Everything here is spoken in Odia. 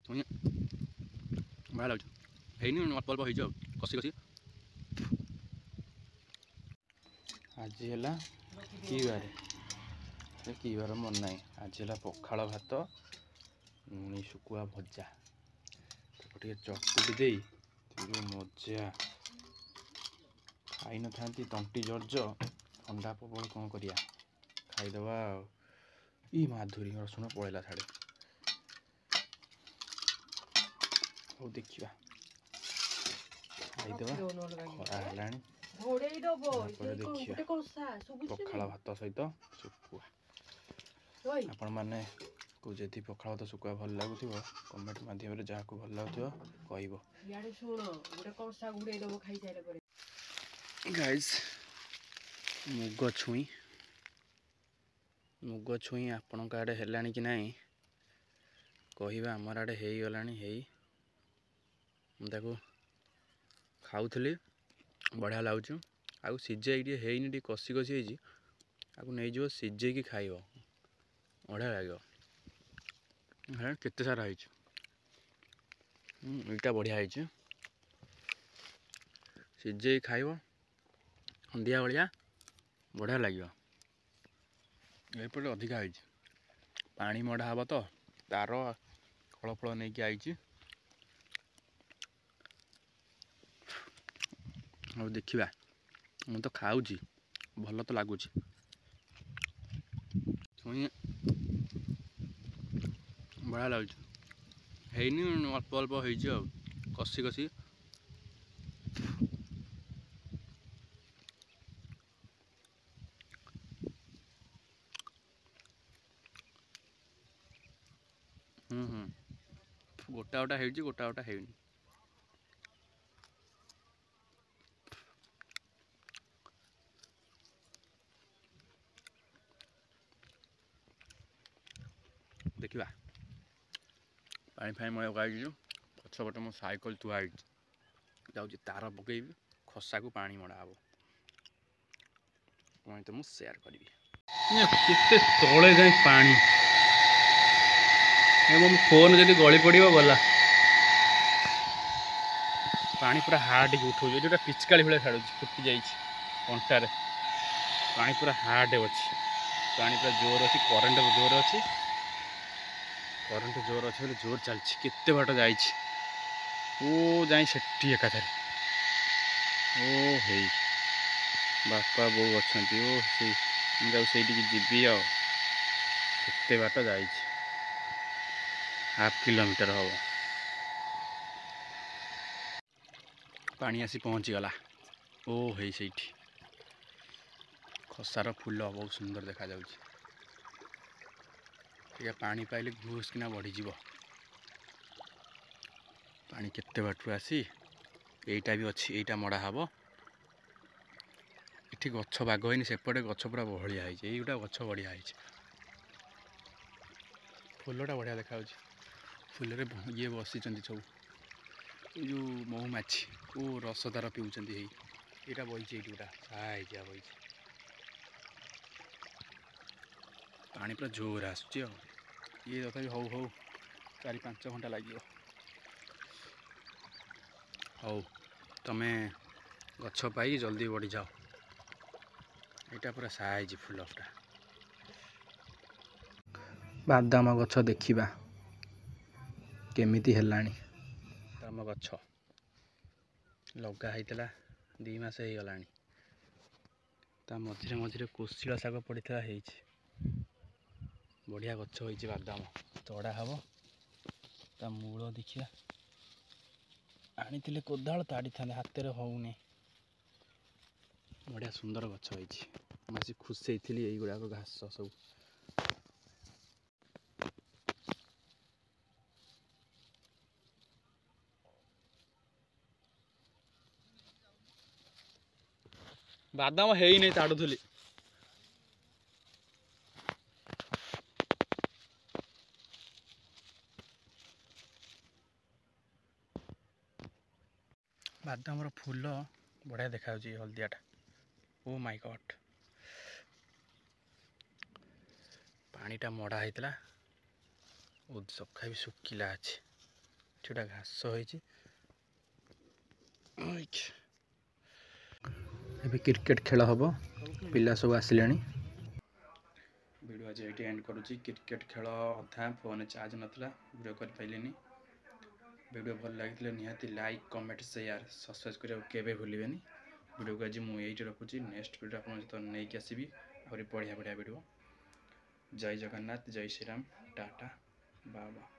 ଛୁଇଁ ବଢ଼ିଆ ଲାଗୁଛି। ହେଇନି ଅଳ୍ପ ଅଳ୍ପ ହେଇଛି ଆଉ କଷି କଷି। ଆଜି ହେଲା କି ବାର? କି ବାର ମନେ ନାହିଁ। ଆଜି ହେଲା ପଖାଳ ଭାତ, ଲୁଣି ଶୁଖୁଆ ଭଜା, ତାକୁ ଟିକେ ଚକୁଟି ଦେଇ ଯେଉଁ ମଜା। ଖାଇନଥାନ୍ତି ତଣ୍ଟି ଜର୍ଜ, ଥଣ୍ଡା ପ୍ରବଳ, କ'ଣ କରିବା, ଖାଇଦେବା ଆଉ। ମାଧୁରୀ ରସୁଣ ପଳେଇଲା ଛାଡ଼େ। ହଉ ଦେଖିବା, ଖାଇଦେବା। ଖରା ହେଲାଣି, ତାପରେ ଦେଖିବା। ପଖାଳ ଭାତ ସହିତ ଶୁଖୁଆ। ଆପଣମାନେ କୁ ଯଦି ପଖାଳ ଭାତ ଶୁଖୁଆ ଭଲ ଲାଗୁଥିବ, କମେଣ୍ଟ ମାଧ୍ୟମରେ ଯାହାକୁ ଭଲ ଲାଗୁଥିବ କହିବ। ଗାଇସ୍, ମୁଗ ଛୁଇଁ ଆପଣଙ୍କ ଆଡ଼େ ହେଲାଣି କି ନାହିଁ କହିବା। ଆମର ଆଡ଼େ ହେଇଗଲାଣି। ମୁଁ ତାକୁ ଖାଉଥିଲି, ବଢ଼ିଆ ଲାଗୁଛି। ଆଉ ସିଝେଇକି ଟିକେ ହେଇନି, ଟିକେ କଷି କଷି ହେଇଛି। ଆକୁ ନେଇଯିବ ସିଝେଇକି ଖାଇବ, ବଢ଼ିଆ ଲାଗିବ। କେତେ ସାରା ହେଇଛି। ଏଇଟା ବଢ଼ିଆ ହେଇଛି। ସିଝେଇ ଖାଇବ ହଣ୍ଡିଆ ଭଳିଆ, ବଢ଼ିଆ ଲାଗିବ। ଏପଟେ ଅଧିକା ହେଇଛି, ପାଣି ମଡ଼ା ହବ ତ, ତାର ଫଳ ନେଇକି ଆଇଛି। ଆଉ ଦେଖିବା, ମୁଁ ତ ଖାଉଛି, ଭଲ ତ ଲାଗୁଛି। ଛୁଇଁ ବଢ଼ିଆ ଲାଗୁଛି। ହେଇନି, ଅଳ୍ପ ଅଳ୍ପ ହେଇଛି ଆଉ କଷି କଷି। ଗୋଟା ଗୋଟା ହେଇଛି, ଗୋଟା ଗୋଟା ହେଇନି। ଦେଖିବା, ପାଣି ଫାଣି ମଳିବାକୁ ଆଇଛୁ। ପଛପଟେ ମୋ ସାଇକେଲ ଥୁଆ ହେଇଛି, ଯାଉଛି ତାର ପକେଇବି, ଖସାକୁ ପାଣି ମଡ଼ା ହବ। ତ ମୁଁ ସେୟାର କରିବି। କେତେ ତଳେ ଯାଇ ପାଣି, ଏବଂ ଫୋନ୍ ଯଦି ଗଳି ପଡ଼ିବ ଗଲା। ପାଣି ପୁରା ହାର୍ଡ ଉଠଉଛି, ଯେଉଁଟା ପିଚକାଳି ଭଳିଆ ଛାଡ଼ୁଛି, ଫୁଟି ଯାଇଛି କଣ୍ଟାରେ। ପାଣି ପୁରା ହାର୍ଡ ଅଛି, ପାଣି ପୁରା ଜୋର ଅଛି, କରେଣ୍ଟ ଜୋର ଅଛି। କରେଣ୍ଟ ଜୋର ଅଛି ବୋଲି ଜୋର ଚାଲିଛି। କେତେ ବାଟ ଯାଇଛି, ଯାଇ ସେଠି ଏକାଥରେ। ହେଇ ବାପା ବୋଉ ଅଛନ୍ତି। ମୁଁ ଯାଉ ସେଇଠିକି ଯିବି ଆଉ। କେତେ ବାଟ ଯାଇଛି, ½ କିଲୋମିଟର ହେବ। ପାଣି ଆସି ପହଞ୍ଚିଗଲା। ହେଇ ସେଇଠି ଖସାର ଫୁଲ ବହୁତ ସୁନ୍ଦର ଦେଖାଯାଉଛି। ଟିକେ ପାଣି ପାଇଲେ ଘୁସ୍ କିନା ବଢ଼ିଯିବ। ପାଣି କେତେ ବାଟରୁ ଆସି ଏଇଟା ବି ଅଛି, ଏଇଟା ମଡ଼ା ହବ। ଏଠି ଗଛ ବାଗ ହେଇନି, ସେପଟେ ଗଛ ପୁରା ବହଳିଆ ହେଇଛି। ଏଇଗୁଟା ଗଛ ବଢ଼ିଆ ହେଇଛି। ଫୁଲଟା ବଢ଼ିଆ ଦେଖାଯାଉଛି। ଫୁଲରେ ଇଏ ବସିଛନ୍ତି ସବୁ, ଏ ଯେଉଁ ମହୁମାଛି, ରସ ତାର ପିଉଛନ୍ତି। ଏଇଟା ବହିଛି, ଏଇଠି ଗୋଟା ସାଇଜିଆ ବହିଛି। ପାଣି ପୁରା ଜୋର ଆସୁଛି ଆଉ। ଇଏ ତଥାପି ହଉ 4-5 ଘଣ୍ଟା ଲାଗିବ। ହଉ, ତମେ ଗଛ ପାଇ ଜଲ୍ଦି ବଢ଼ିଯାଅ। ଏଇଟା ପୁରା ସାଇଜ ଫୁଲ ପୁରା। ବାଦାମ ଗଛ ଦେଖିବା କେମିତି ହେଲାଣି। ବାଦାମ ଗଛ ଲଗା ହେଇଥିଲା 2 ମାସ ହେଇଗଲାଣି। ତା ମଝିରେ କୋଶିଳା ଶାଗ ପଡ଼ିଥିଲା, ହେଇଛି। ବଢ଼ିଆ ଗଛ ହେଇଛି ବାଦାମ। ତଡ଼ା ହବ। ତା ମୂଳ ଦେଖିବା, ଆଣିଥିଲେ କୋଦାଳ ତାଡ଼ିଥାନ୍ତେ, ହାତରେ ହଉନି। ବଢ଼ିଆ ସୁନ୍ଦର ଗଛ ହେଇଛି। ମୁଁ ଆସି ଖୁସି ହେଇଥିଲି। ଏଇଗୁଡ଼ାକ ଘାସ ସବୁ। ବାଦାମ ହେଇନି, ତାଡ଼ୁଥିଲି। ବାଦାମର ଫୁଲ ବଢ଼ିଆ ଦେଖାଯାଉଛି, ହଳଦିଆଟା। ମାଇ ଗଡ୍। ପାଣିଟା ମଡ଼ା ହେଇଥିଲା, ସଖା ବି ଶୁଖିଲା ଅଛି। କିଛିଟା ଘାସ ହେଇଛି। ଏବେ କ୍ରିକେଟ ଖେଳ ହବ, ପିଲା ସବୁ ଆସିଲେଣି। ଭିଡ଼ିଓ ଆଜି ଏଇଠି ଏଣ୍ଡ କରୁଛି। କ୍ରିକେଟ ଖେଳ ଅଧା, ଫୋନରେ ଚାର୍ଜ ନଥିଲା, ଭିଡ଼ିଓ କରିପାରିଲିନି। ଭିଡ଼ିଓ ଭଲ ଲାଗିଥିଲେ ନିହାତି ଲାଇକ୍, କମେଣ୍ଟ, ସେୟାର, ସବସ୍କ୍ରାଇବ୍ କରିବାକୁ କେବେ ଭୁଲିବେନି। ଭିଡ଼ିଓକୁ ଆଜି ମୁଁ ଏଇଠି ରଖୁଛି। ନେକ୍ସଟ ଭିଡ଼ିଓ ଆପଣଙ୍କ ସହିତ ନେଇକି ଆସିବି, ଆହୁରି ବଢ଼ିଆ ବଢ଼ିଆ ଭିଡ଼ିଓ। ଜୟ ଜଗନ୍ନାଥ, ଜୟ ଶ୍ରୀରାମ, ଟାଟା, ବାବା।